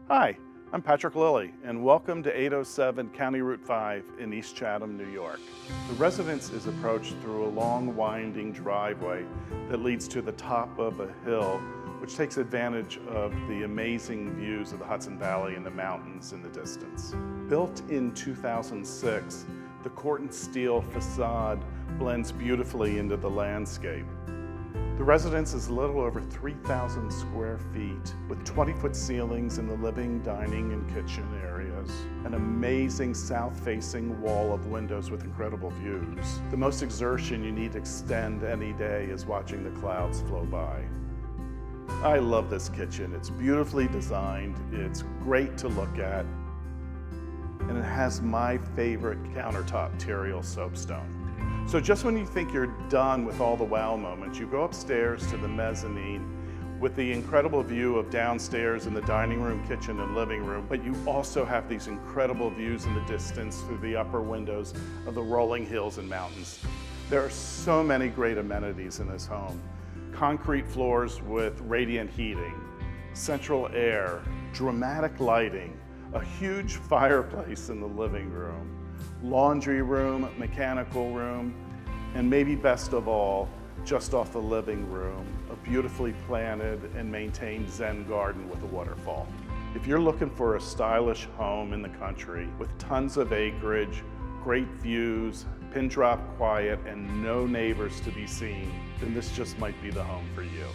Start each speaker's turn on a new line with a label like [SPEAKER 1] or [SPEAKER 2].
[SPEAKER 1] Hi, I'm Patrick Lilly, and welcome to 807 County Route 5 in East Chatham, New York. The residence is approached through a long, winding driveway that leads to the top of a hill, which takes advantage of the amazing views of the Hudson Valley and the mountains in the distance. Built in 2006, the Corten steel facade blends beautifully into the landscape. The residence is a little over 3,000 square feet with 20-foot ceilings in the living, dining, and kitchen areas. An amazing south-facing wall of windows with incredible views. The most exertion you need to extend any day is watching the clouds flow by. I love this kitchen. It's beautifully designed, it's great to look at, and it has my favorite countertop Terial soapstone. So just when you think you're done with all the wow moments, you go upstairs to the mezzanine with the incredible view of downstairs in the dining room, kitchen, and living room, but you also have these incredible views in the distance through the upper windows of the rolling hills and mountains. There are so many great amenities in this home. Concrete floors with radiant heating, central air, dramatic lighting, a huge fireplace in the living room, laundry room, mechanical room, and maybe best of all, just off the living room, a beautifully planted and maintained Zen garden with a waterfall. If you're looking for a stylish home in the country with tons of acreage, great views, pin drop quiet, and no neighbors to be seen, then this just might be the home for you.